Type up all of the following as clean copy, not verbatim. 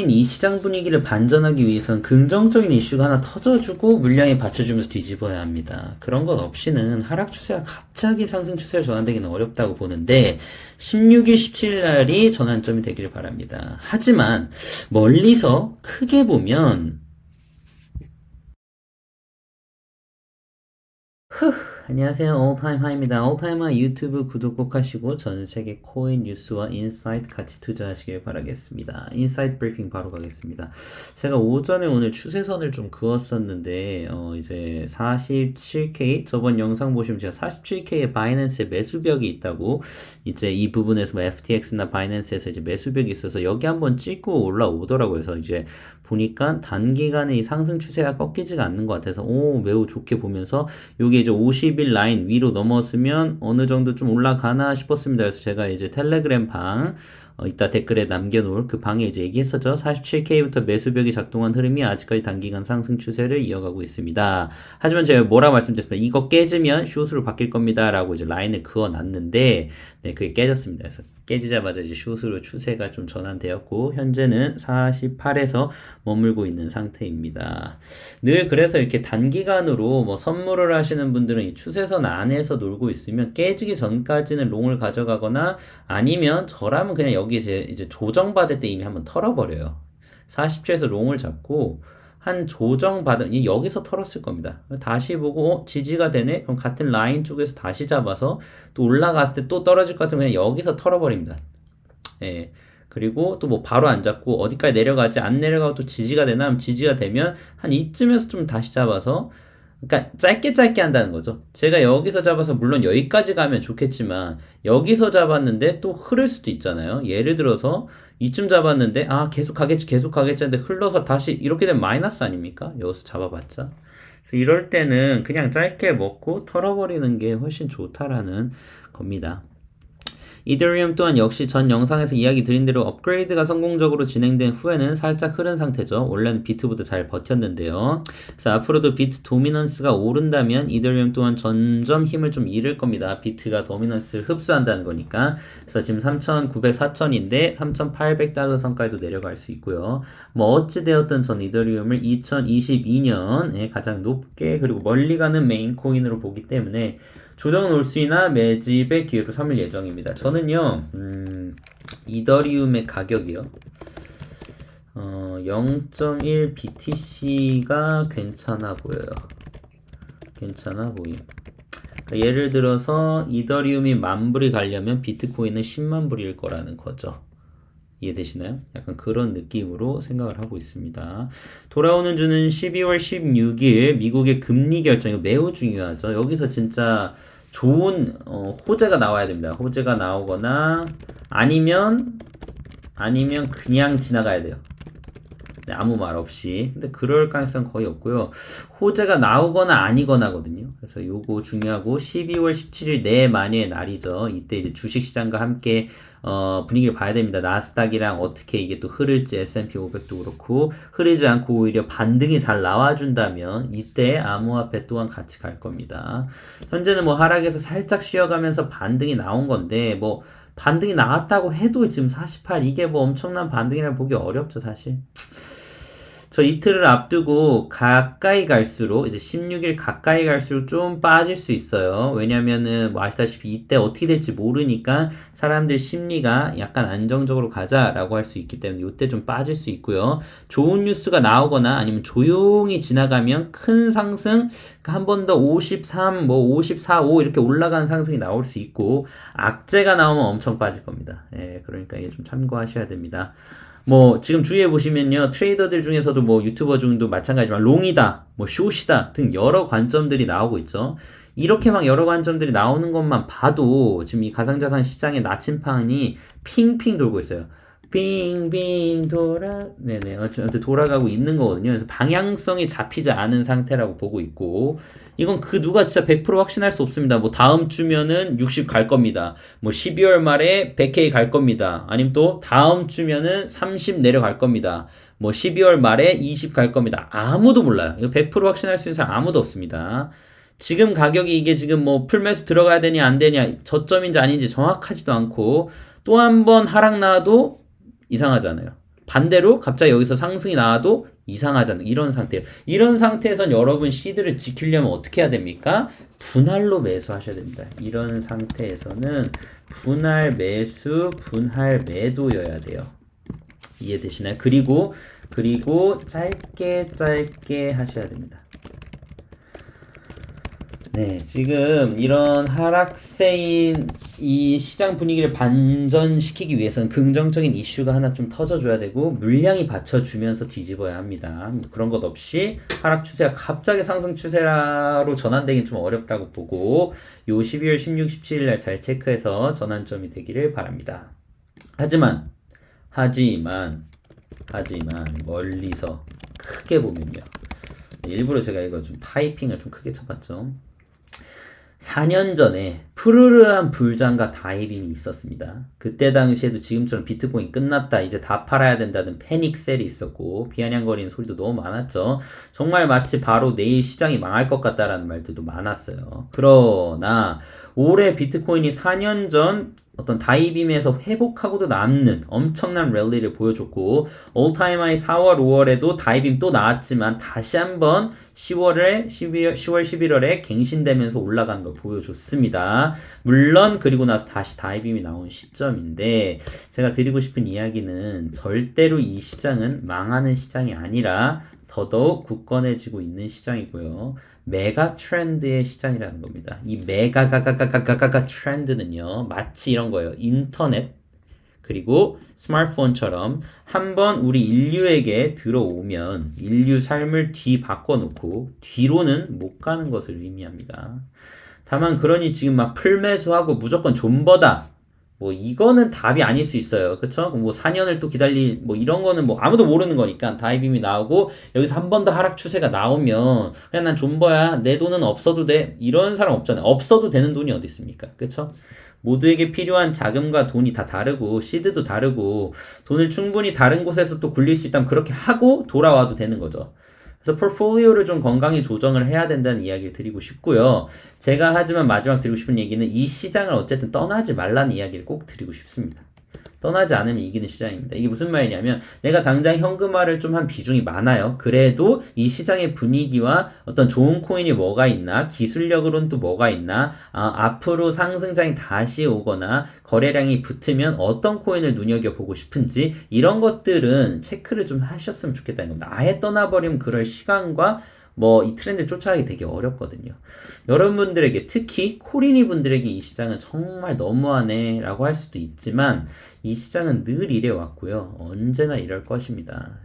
이 시장 분위기를 반전하기 위해선 긍정적인 이슈가 하나 터져주고 물량에 받쳐주면서 뒤집어야 합니다. 그런 것 없이는 하락 추세가 갑자기 상승 추세로 전환되기는 어렵다고 보는데 16일, 17일 날이 전환점이 되기를 바랍니다. 하지만 멀리서 크게 보면 안녕하세요. 올타임 하이입니다. 올타임 하이 유튜브 구독 꼭 하시고 전 세계 코인 뉴스와 인사이트 같이 투자하시길 바라겠습니다. 인사이트 브리핑 바로 가겠습니다. 제가 오전에 오늘 추세선을 좀 그었었는데 이제 47K 저번 영상 보시면 제가 47K의 바이낸스에 매수벽이 있다고 이제 이 부분에서 뭐 FTX나 바이낸스에서 이제 매수벽이 있어서 여기 한번 찍고 올라오더라고요. 그래서 이제 보니까 단기간에 이 상승 추세가 꺾이지가 않는 것 같아서 매우 좋게 보면서 요게 이제 50일 라인 위로 넘었으면 어느 정도 좀 올라가나 싶었습니다. 그래서 제가 이제 텔레그램 방 이따 댓글에 남겨놓을 그 방에 이제 얘기했었죠. 47K부터 매수벽이 작동한 흐름이 아직까지 단기간 상승 추세를 이어가고 있습니다. 하지만 제가 뭐라고 말씀드렸습니다. 이거 깨지면 숏으로 바뀔 겁니다. 라고 이제 라인을 그어놨는데, 네, 그게 깨졌습니다. 그래서 깨지자마자 이제 숏으로 추세가 좀 전환되었고, 현재는 48에서 머물고 있는 상태입니다. 늘 그래서 이렇게 단기간으로 뭐 선물을 하시는 분들은 이 추세선 안에서 놀고 있으면 깨지기 전까지는 롱을 가져가거나 아니면 저라면 그냥 여기 이제 조정받을 때 이미 한번 털어버려요. 40주에서 롱을 잡고 한 조정받은 여기서 털었을 겁니다. 다시 보고 지지가 되네? 그럼 같은 라인 쪽에서 다시 잡아서 또 올라갔을 때 또 떨어질 것 같으면 그냥 여기서 털어버립니다. 예. 그리고 또 뭐 바로 안 잡고 어디까지 내려가지 안 내려가고 또 지지가 되나? 하면 지지가 되면 한 이쯤에서 좀 다시 잡아서 그러니까 짧게 한다는 거죠. 제가 여기서 잡아서 물론 여기까지 가면 좋겠지만 여기서 잡았는데 또 흐를 수도 있잖아요. 예를 들어서 이쯤 잡았는데 계속 가겠지 하는데 흘러서 다시 이렇게 되면 마이너스 아닙니까? 여기서 잡아봤자. 그래서 이럴 때는 그냥 짧게 먹고 털어버리는 게 훨씬 좋다라는 겁니다. 이더리움 또한 역시 전 영상에서 이야기 드린 대로 업그레이드가 성공적으로 진행된 후에는 살짝 흐른 상태죠. 원래는 비트보다 잘 버텼는데요. 그래서 앞으로도 비트 도미넌스가 오른다면 이더리움 또한 점점 힘을 좀 잃을 겁니다. 비트가 도미넌스를 흡수한다는 거니까. 그래서 지금 3,900, 4,000인데 3,800달러 선까지도 내려갈 수 있고요. 뭐 어찌되었든 전 이더리움을 2022년에 가장 높게 그리고 멀리 가는 메인 코인으로 보기 때문에 조정 올 수나 매집의 기회로 삼을 예정입니다. 저는요, 이더리움의 가격이요. 0.1 BTC가 괜찮아 보여요. 괜찮아 보임. 그러니까 예를 들어서 이더리움이 10,000불이 가려면 비트코인은 10만 불일 거라는 거죠. 이해되시나요? 약간 그런 느낌으로 생각을 하고 있습니다. 돌아오는 주는 12월 16일 미국의 금리 결정이 매우 중요하죠. 여기서 진짜 좋은 호재가 나와야 됩니다. 호재가 나오거나 아니면 그냥 지나가야 돼요. 네, 아무 말 없이. 근데 그럴 가능성 거의 없고요. 호재가 나오거나 아니거나거든요. 그래서 요거 중요하고 12월 17일 내만의 날이죠. 이때 이제 주식시장과 함께 분위기를 봐야 됩니다. 나스닥이랑 어떻게 이게 또 흐를지 S&P 500도 그렇고 흐르지 않고 오히려 반등이 잘 나와준다면 이때 암호화폐 또한 같이 갈 겁니다. 현재는 뭐 하락에서 살짝 쉬어가면서 반등이 나온 건데 뭐 반등이 나왔다고 해도 지금 48 이게 뭐 엄청난 반등이라 보기 어렵죠 사실. 저 이틀을 앞두고 가까이 갈수록 이제 16일 가까이 갈수록 좀 빠질 수 있어요. 왜냐면은 뭐 아시다시피 이때 어떻게 될지 모르니까 사람들 심리가 약간 안정적으로 가자라고 할 수 있기 때문에 이때 좀 빠질 수 있고요. 좋은 뉴스가 나오거나 아니면 조용히 지나가면 큰 상승 한 번 더 53, 뭐 54, 5 이렇게 올라가는 상승이 나올 수 있고 악재가 나오면 엄청 빠질 겁니다. 예, 그러니까 이게 좀 참고하셔야 됩니다. 뭐 지금 주위에 보시면요 트레이더들 중에서도 뭐 유튜버 중도 마찬가지지만 롱이다 뭐 숏이다 등 여러 관점들이 나오고 있죠. 이렇게 막 여러 관점들이 나오는 것만 봐도 지금 이 가상자산 시장의 나침판이 핑핑 돌고 있어요. 빙빙 네네 어쨌든 돌아가고 있는 거거든요. 그래서 방향성이 잡히지 않은 상태라고 보고 있고 이건 그 누가 진짜 100% 확신할 수 없습니다. 뭐 다음 주면은 60 갈 겁니다. 뭐 12월 말에 100K 갈 겁니다. 아니면 또 다음 주면은 30 내려갈 겁니다. 뭐 12월 말에 20 갈 겁니다. 아무도 몰라요. 이거 100% 확신할 수 있는 사람 아무도 없습니다. 지금 가격이 이게 지금 뭐 풀매수 들어가야 되냐 안 되냐 저점인지 아닌지 정확하지도 않고 또 한 번 하락 나와도 이상하잖아요. 반대로 갑자기 여기서 상승이 나와도 이상하잖아요. 이런 상태예요. 이런 상태에선 여러분 시드를 지키려면 어떻게 해야 됩니까? 분할로 매수하셔야 됩니다. 이런 상태에서는 분할 매수, 분할 매도여야 돼요. 이해되시나요? 그리고 짧게 하셔야 됩니다. 네, 지금 이런 하락세인 이 시장 분위기를 반전시키기 위해서는 긍정적인 이슈가 하나 좀 터져줘야 되고 물량이 받쳐주면서 뒤집어야 합니다. 그런 것 없이 하락 추세가 갑자기 상승 추세로 전환되긴 좀 어렵다고 보고 요 12월 16, 17일 날 잘 체크해서 전환점이 되기를 바랍니다. 하지만 멀리서 크게 보면요. 일부러 제가 이거 좀 타이핑을 좀 크게 쳐봤죠. 4년 전에 푸르르한 불장과 다이빙이 있었습니다. 그때 당시에도 지금처럼 비트코인 끝났다, 이제 다 팔아야 된다는 패닉셀이 있었고 비아냥거리는 소리도 너무 많았죠. 정말 마치 바로 내일 시장이 망할 것 같다라는 말들도 많았어요. 그러나 올해 비트코인이 4년 전 어떤 다이빔에서 회복하고도 남는 엄청난 랠리를 보여줬고 올타임 하이 4월, 5월에도 다이빔 또 나왔지만 다시 한번 10월, 11월에 갱신되면서 올라가는 걸 보여줬습니다. 물론 그리고 나서 다시 다이빔이 나온 시점인데 제가 드리고 싶은 이야기는 절대로 이 시장은 망하는 시장이 아니라 더더욱 굳건해지고 있는 시장이고요. 메가 트렌드의 시장이라는 겁니다. 이 메가가가가가가가 트렌드는요. 마치 이런 거예요. 인터넷 그리고 스마트폰처럼 한번 우리 인류에게 들어오면 인류 삶을 뒤바꿔놓고 뒤로는 못 가는 것을 의미합니다. 다만 그러니 지금 막 풀매수하고 무조건 존버다. 뭐 이거는 답이 아닐 수 있어요. 그쵸? 뭐 4년을 또 기다릴 뭐 이런 거는 뭐 아무도 모르는 거니까 다이빔이 나오고 여기서 한 번 더 하락 추세가 나오면 그냥 난 존버야. 내 돈은 없어도 돼. 이런 사람 없잖아요. 없어도 되는 돈이 어디 있습니까? 그쵸? 모두에게 필요한 자금과 돈이 다 다르고 시드도 다르고 돈을 충분히 다른 곳에서 또 굴릴 수 있다면 그렇게 하고 돌아와도 되는 거죠. 그래서 포트폴리오를 좀 건강히 조정을 해야 된다는 이야기를 드리고 싶고요. 제가 하지만 마지막 드리고 싶은 얘기는 이 시장을 어쨌든 떠나지 말라는 이야기를 꼭 드리고 싶습니다. 떠나지 않으면 이기는 시장입니다. 이게 무슨 말이냐면 내가 당장 현금화를 좀 한 비중이 많아요. 그래도 이 시장의 분위기와 어떤 좋은 코인이 뭐가 있나, 기술력으로는 또 뭐가 있나, 앞으로 상승장이 다시 오거나 거래량이 붙으면 어떤 코인을 눈여겨보고 싶은지 이런 것들은 체크를 좀 하셨으면 좋겠다는 겁니다. 아예 떠나버리면 그럴 시간과 뭐 이 트렌드를 쫓아가기 되게 어렵거든요. 여러분들에게 특히 코리니 분들에게 이 시장은 정말 너무하네 라고 할 수도 있지만 이 시장은 늘 이래 왔고요. 언제나 이럴 것입니다.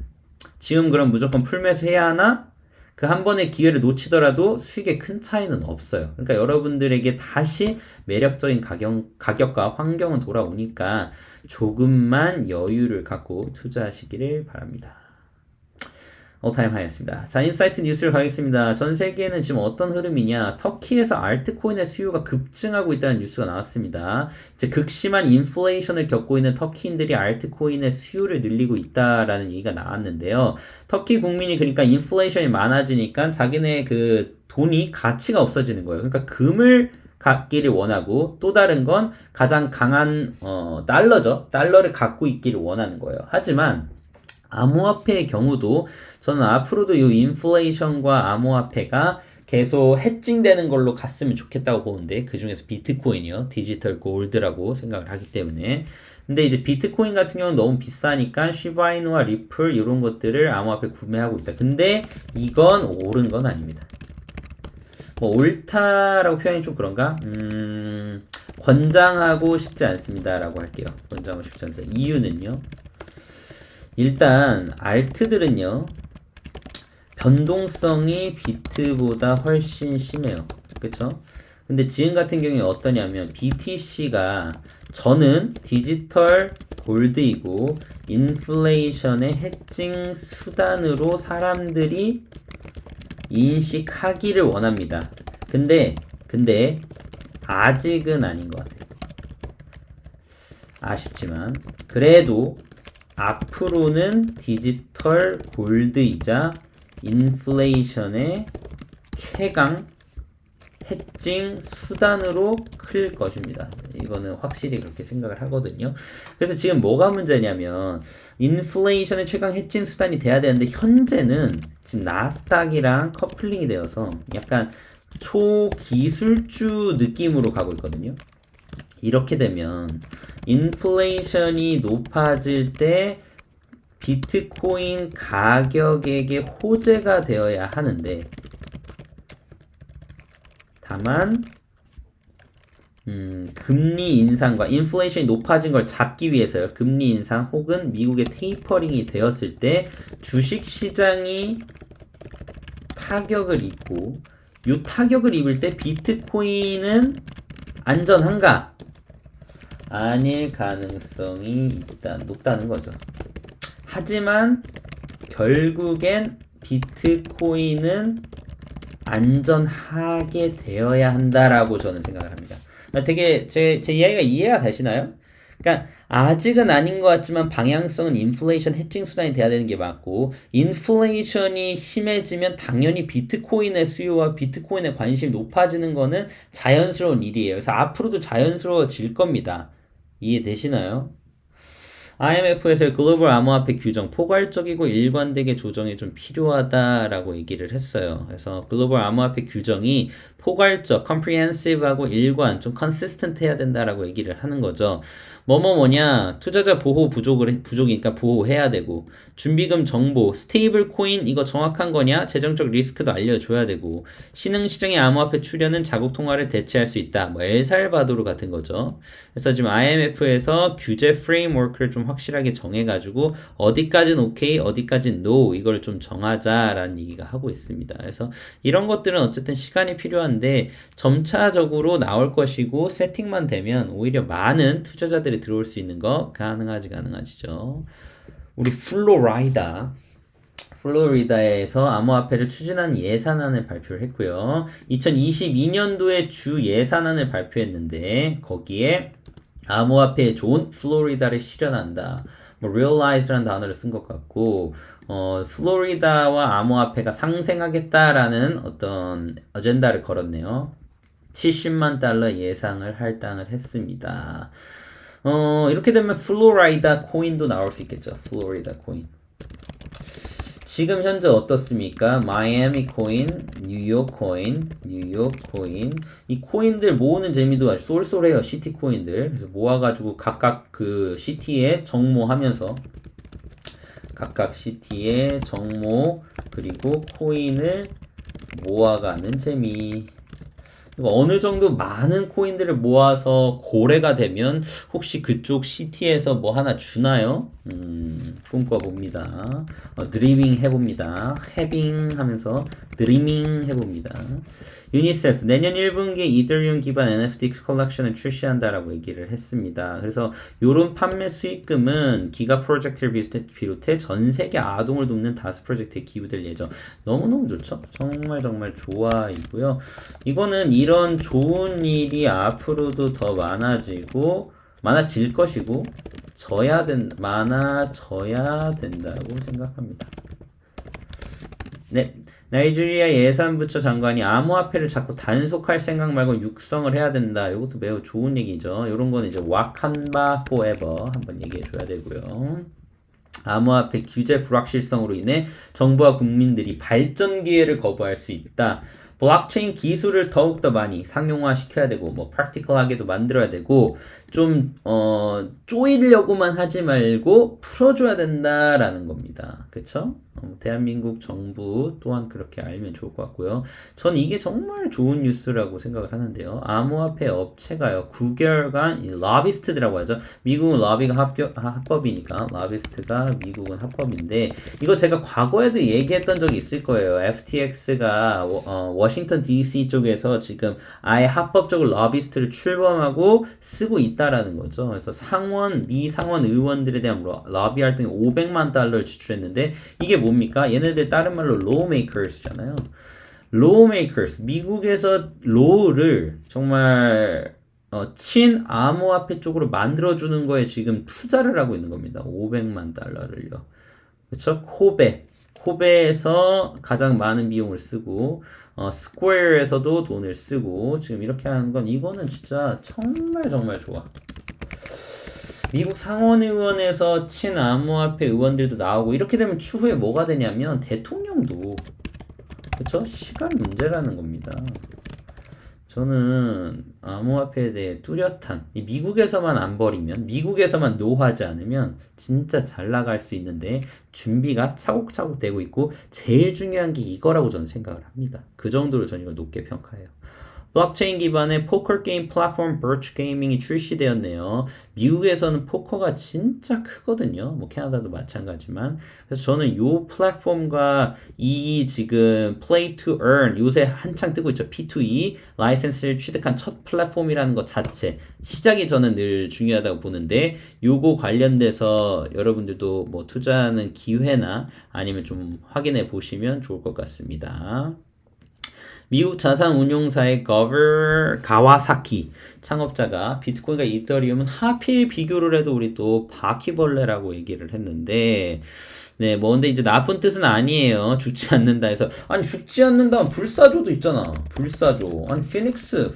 지금 그럼 무조건 풀매수 해야 하나? 그 한 번의 기회를 놓치더라도 수익에 큰 차이는 없어요. 그러니까 여러분들에게 다시 매력적인 가격과 환경은 돌아오니까 조금만 여유를 갖고 투자하시기를 바랍니다. 올타임 하이였습니다. 자, 인사이트 뉴스를 가겠습니다. 전 세계에는 지금 어떤 흐름이냐? 터키에서 알트코인의 수요가 급증하고 있다는 뉴스가 나왔습니다. 이제 극심한 인플레이션을 겪고 있는 터키인들이 알트코인의 수요를 늘리고 있다라는 얘기가 나왔는데요. 터키 국민이 그러니까 인플레이션이 많아지니까 자기네 그 돈이 가치가 없어지는 거예요. 그러니까 금을 갖기를 원하고 또 다른 건 가장 강한 달러죠. 달러를 갖고 있기를 원하는 거예요. 하지만 암호화폐의 경우도 저는 앞으로도 이 인플레이션과 암호화폐가 계속 해칭되는 걸로 갔으면 좋겠다고 보는데 그 중에서 비트코인이요. 디지털 골드라고 생각을 하기 때문에 근데 이제 비트코인 같은 경우는 너무 비싸니까 시바이누와 리플 이런 것들을 암호화폐 구매하고 있다. 근데 이건 옳은 건 아닙니다. 뭐 옳다라고 표현이 좀 그런가? 권장하고 싶지 않습니다 라고 할게요. 권장하고 싶지 않다. 이유는요. 일단 알트들은요 변동성이 비트보다 훨씬 심해요. 그쵸? 근데 지금 같은 경우에 어떠냐면 BTC가 저는 디지털 골드이고 인플레이션의 해칭 수단으로 사람들이 인식하기를 원합니다. 근데 아직은 아닌 것 같아요. 아쉽지만 그래도 앞으로는 디지털 골드이자 인플레이션의 최강 해칭 수단으로 클 것입니다. 이거는 확실히 그렇게 생각을 하거든요. 그래서 지금 뭐가 문제냐면 인플레이션의 최강 해칭 수단이 돼야 되는데 현재는 지금 나스닥이랑 커플링이 되어서 약간 초기술주 느낌으로 가고 있거든요. 이렇게 되면 인플레이션이 높아질 때 비트코인 가격에게 호재가 되어야 하는데 다만 금리 인상과 인플레이션이 높아진 걸 잡기 위해서요. 금리 인상 혹은 미국의 테이퍼링이 되었을 때 주식 시장이 타격을 입고 이 타격을 입을 때 비트코인은 안전한가? 아닐 가능성이 높다는 거죠. 하지만 결국엔 비트코인은 안전하게 되어야 한다라고 저는 생각을 합니다. 되게 제 이야기가 이해가 되시나요? 그러니까 아직은 아닌 것 같지만 방향성은 인플레이션 해칭 수단이 돼야 되는 게 맞고 인플레이션이 심해지면 당연히 비트코인의 수요와 비트코인의 관심이 높아지는 거는 자연스러운 일이에요. 그래서 앞으로도 자연스러워질 겁니다. 이해되시나요? IMF에서의 글로벌 암호화폐 규정 포괄적이고 일관되게 조정이 좀 필요하다라고 얘기를 했어요. 그래서 글로벌 암호화폐 규정이 포괄적, comprehensive하고 일관, 좀 consistent 해야 된다라고 얘기를 하는 거죠. 뭐냐 투자자 보호 부족이니까 보호해야 되고 준비금 정보, 스테이블 코인 이거 정확한 거냐 재정적 리스크도 알려줘야 되고 신흥시장의 암호화폐 출현은 자국 통화를 대체할 수 있다. 뭐 엘살바도르 같은 거죠. 그래서 지금 IMF에서 규제 프레임워크를 좀 확실하게 정해가지고 어디까지는 오케이, 어디까지는 노 이걸 좀 정하자라는 얘기가 하고 있습니다. 그래서 이런 것들은 어쨌든 시간이 필요한데 점차적으로 나올 것이고 세팅만 되면 오히려 많은 투자자들이 들어올 수 있는 거 가능하지죠. 우리 플로리다에서 암호화폐를 추진하는 예산안을 발표를 했고요. 2022년도에 주 예산안을 발표했는데 거기에 암호화폐에 좋은 플로리다를 실현한다. 뭐 realize라는 단어를 쓴 것 같고 플로리다와 암호화폐가 상생하겠다라는 어떤 어젠다를 걸었네요. 70만 달러 예상을 할당을 했습니다. 이렇게 되면 플로리다 코인도 나올 수 있겠죠. 플로리다 코인. 지금 현재 어떻습니까? 마이애미 코인, 뉴욕 코인. 이 코인들 모으는 재미도 아주 쏠쏠해요. 시티 코인들. 그래서 모아가지고 각각 그 시티에 정모하면서 각각 시티에 정모 그리고 코인을 모아가는 재미. 어느 정도 많은 코인들을 모아서 고래가 되면 혹시 그쪽 시티에서 뭐 하나 주나요? 꿈꿔봅니다. 드리밍 해봅니다. 해빙 하면서 드리밍 해봅니다. 유니세프 내년 1분기에 이더리움 기반 NFT 컬렉션을 출시한다라고 얘기를 했습니다. 그래서 요런 판매 수익금은 기가 프로젝트를 비롯해 전 세계 아동을 돕는 다수 프로젝트에 기부될 예정. 너무너무 좋죠? 정말 좋아이고요. 이거는 이런 좋은 일이 앞으로도 더 많아질 것이고 많아져야 된다고 생각합니다. 네. 나이지리아 예산부처 장관이 암호화폐를 자꾸 단속할 생각 말고 육성을 해야 된다. 이것도 매우 좋은 얘기죠. 이런 거는 이제 와칸바 포에버 한번 얘기해 줘야 되고요. 암호화폐 규제 불확실성으로 인해 정부와 국민들이 발전 기회를 거부할 수 있다. 블록체인 기술을 더욱더 많이 상용화 시켜야 되고 뭐 프랙티컬하게도 만들어야 되고 좀 쪼이려고만 하지 말고 풀어줘야 된다라는 겁니다. 그쵸? 대한민국 정부 또한 그렇게 알면 좋을 것 같고요. 전 이게 정말 좋은 뉴스라고 생각을 하는데요. 암호화폐 업체가요 9개월간 러비스트라고 하죠. 미국은 러비가 합법이니까 러비스트가 미국은 합법인데 이거 제가 과거에도 얘기했던 적이 있을 거예요. FTX가 워싱턴 DC 쪽에서 지금 아예 합법적으로 러비스트를 출범하고 쓰고 있다라는 거죠. 그래서 미 상원 의원들에 대한 러비 활동에 500만 달러를 지출했는데 이게 뭡니까? 얘네들 다른 말로 lawmakers잖아요. lawmakers 미국에서 law를 정말 친 암호화폐 쪽으로 만들어주는 거에 지금 투자를 하고 있는 겁니다. 500만 달러를요. 그쵸? 코베에서 가장 많은 비용을 쓰고 스퀘어에서도 돈을 쓰고 지금 이렇게 하는 건 이거는 진짜 정말 정말 좋아. 미국 상원의원에서 친암호화폐 의원들도 나오고 이렇게 되면 추후에 뭐가 되냐면 대통령도 그쵸? 시간 문제라는 겁니다. 저는 암호화폐에 대해 뚜렷한 미국에서만 안 버리면 미국에서만 노하지 않으면 진짜 잘 나갈 수 있는데 준비가 차곡차곡 되고 있고 제일 중요한 게 이거라고 저는 생각을 합니다. 그 정도로 저는 이걸 높게 평가해요. 블록체인 기반의 포커 게임 플랫폼 버추 게이밍이 출시되었네요. 미국에서는 포커가 진짜 크거든요. 뭐 캐나다도 마찬가지만. 그래서 저는 이 플랫폼과 이 지금 Play to Earn 요새 한창 뜨고 있죠. P2E 라이센스를 취득한 첫 플랫폼이라는 것 자체 시작이 저는 늘 중요하다고 보는데 요거 관련돼서 여러분들도 뭐 투자하는 기회나 아니면 좀 확인해 보시면 좋을 것 같습니다. 미국 자산운용사의 가와사키 창업자가 비트코인과 이더리움은 하필 비교를 해도 우리 또 바퀴벌레라고 얘기를 했는데 네, 뭐 근데 이제 나쁜 뜻은 아니에요. 죽지 않는다 해서 아니 죽지 않는다면 불사조도 있잖아. 불사조. 아니 피닉스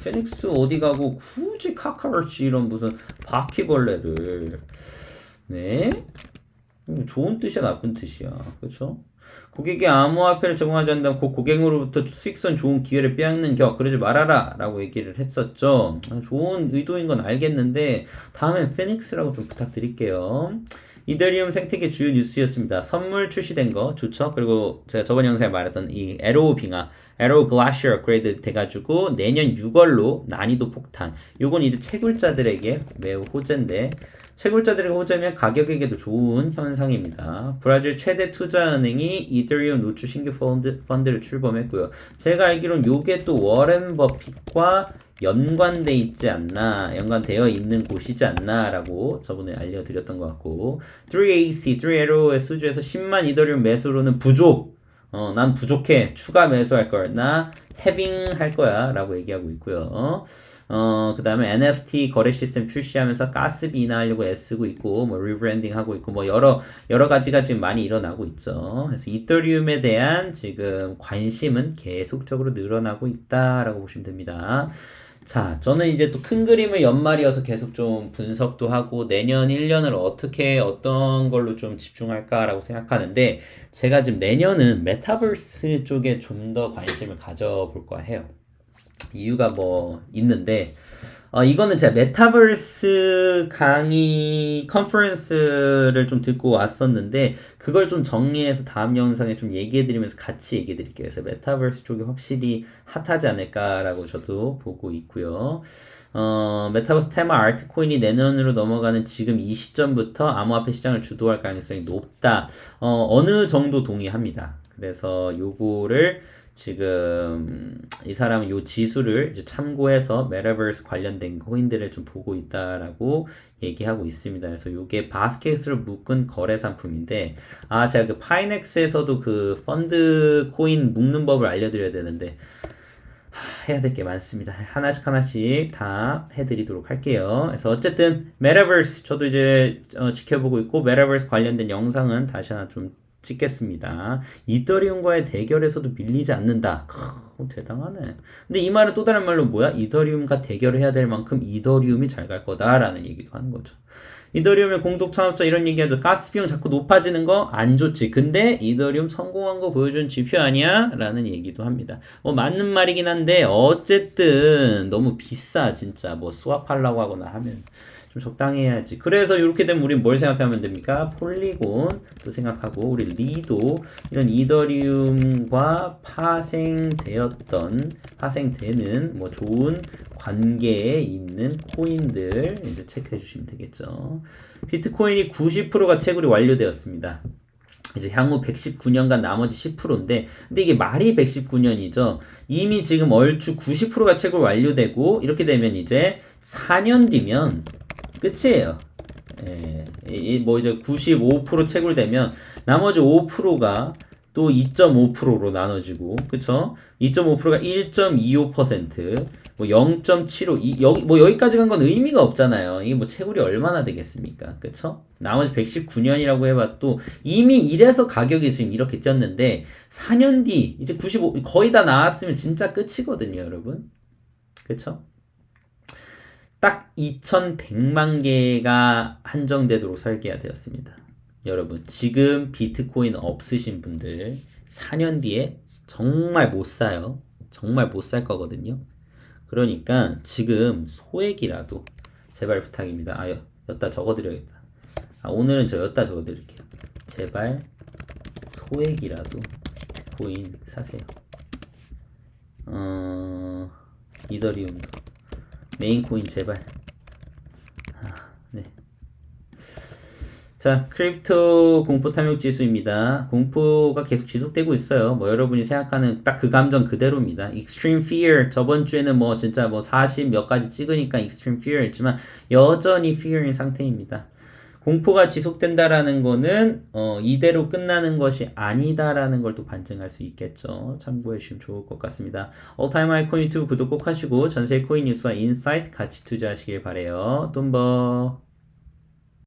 어디 가고 굳이 카카로치 이런 무슨 바퀴벌레를 네? 좋은 뜻이야 나쁜 뜻이야. 그렇죠? 고객이 암호화폐를 제공하지 않는다면 그 고객으로부터 수익성 좋은 기회를 빼앗는 격 그러지 말아라 라고 얘기를 했었죠. 좋은 의도인 건 알겠는데 다음엔 피닉스라고 좀 부탁드릴게요. 이더리움 생태계 주요 뉴스였습니다. 선물 출시된 거 좋죠. 그리고 제가 저번 영상에 말했던 이 에로우 빙하 에로우 글라시어 업그레이드 돼가지고 내년 6월로 난이도 폭탄 요건 이제 채굴자들에게 매우 호재인데 채굴자들에게 호재면 가격에게도 좋은 현상입니다. 브라질 최대 투자은행이 이더리움 노출 신규 펀드를 출범했고요. 제가 알기로는 요게 또 워렌 버핏과 연관돼 있지 않나, 연관되어 있는 곳이지 않나 라고 저번에 알려드렸던 것 같고 3AC, 3Arrow의 수주에서 10만 이더리움 매수로는 부족 난 부족해. 추가 매수할 걸. 나 해빙할 거야. 라고 얘기하고 있고요. 그 다음에 NFT 거래 시스템 출시하면서 가스비 인하하려고 애쓰고 있고, 뭐, 리브랜딩 하고 있고, 뭐, 여러 가지가 지금 많이 일어나고 있죠. 그래서 이더리움에 대한 지금 관심은 계속적으로 늘어나고 있다라고 보시면 됩니다. 자, 저는 이제 또 큰 그림을 연말이어서 계속 좀 분석도 하고 내년 1년을 어떻게 어떤 걸로 좀 집중할까라고 생각하는데 제가 지금 내년은 메타버스 쪽에 좀 더 관심을 가져볼까 해요. 이유가 뭐 있는데 이거는 제가 메타버스 강의 컨퍼런스를 좀 듣고 왔었는데 그걸 좀 정리해서 다음 영상에 좀 얘기해드리면서 같이 얘기해드릴게요. 그래서 메타버스 쪽이 확실히 핫하지 않을까라고 저도 보고 있고요. 메타버스 테마 알트코인이 내년으로 넘어가는 지금 이 시점부터 암호화폐 시장을 주도할 가능성이 높다. 어느 정도 동의합니다. 그래서 요거를 지금 이 사람은 요 지수를 이제 참고해서 메타버스 관련된 코인들을 좀 보고 있다라고 얘기하고 있습니다. 그래서 요게 바스켓으로 묶은 거래 상품인데 제가 그 파이넥스에서도 그 펀드 코인 묶는 법을 알려드려야 되는데 해야 될 게 많습니다. 하나씩 다 해드리도록 할게요. 그래서 어쨌든 메타버스 저도 이제 지켜보고 있고 메타버스 관련된 영상은 다시 하나 좀 찍겠습니다. 이더리움과의 대결에서도 밀리지 않는다. 대단하네. 근데 이 말은 또 다른 말로 뭐야? 이더리움과 대결을 해야 될 만큼 이더리움이 잘 갈 거다라는 얘기도 하는 거죠. 이더리움의 공동 창업자 이런 얘기하죠. 가스 비용 자꾸 높아지는 거 안 좋지. 근데 이더리움 성공한 거 보여준 지표 아니야? 라는 얘기도 합니다. 맞는 말이긴 한데 어쨌든 너무 비싸 진짜. 뭐 스왑하려고 하거나 하면 좀 적당히 해야지. 그래서 이렇게 되면 우리는 뭘 생각하면 됩니까? 폴리곤도 생각하고 우리 리도 이런 이더리움과 파생되는 뭐 좋은 관계에 있는 코인들 이제 체크해 주시면 되겠죠. 비트코인이 90%가 채굴이 완료되었습니다. 이제 향후 119년간 나머지 10%인데 근데 이게 말이 119년이죠. 이미 지금 얼추 90%가 채굴 완료되고 이렇게 되면 이제 4년 뒤면 끝이에요. 뭐 이제 95% 채굴되면 나머지 5%가 또 2.5%로 나눠지고 그쵸? 2.5%가 1.25% 뭐 0.75, 여기, 뭐 여기까지 간 건 의미가 없잖아요. 이게 뭐 채굴이 얼마나 되겠습니까? 그쵸? 나머지 119년이라고 해봐도 이미 이래서 가격이 지금 이렇게 뛰었는데 4년 뒤, 이제 95, 거의 다 나왔으면 진짜 끝이거든요, 여러분. 그쵸? 딱 2100만 개가 한정되도록 설계되었습니다. 여러분, 지금 비트코인 없으신 분들 4년 뒤에 정말 못 사요. 정말 못 살 거거든요. 그러니까 지금 소액이라도 제발 부탁입니다. 여기다 적어드려야겠다. 오늘은 저 여기다 적어드릴게요. 제발 소액이라도 비트코인 사세요. 이더리움도 메인 코인 제발. 네. 자, 크립토 공포 탐욕 지수입니다. 공포가 계속 지속되고 있어요. 뭐 여러분이 생각하는 딱 그 감정 그대로입니다. Extreme Fear 저번 주에는 뭐 진짜 뭐 40 몇 가지 찍으니까 Extreme Fear 했지만 여전히 Fear인 상태입니다. 공포가 지속된다라는 거는 이대로 끝나는 것이 아니다라는 걸 또 반증할 수 있겠죠. 참고해 주시면 좋을 것 같습니다. Alltime High 코인 유튜브 구독 꼭 하시고 전세 코인 뉴스와 인사이트 같이 투자하시길 바래요. 돈 버.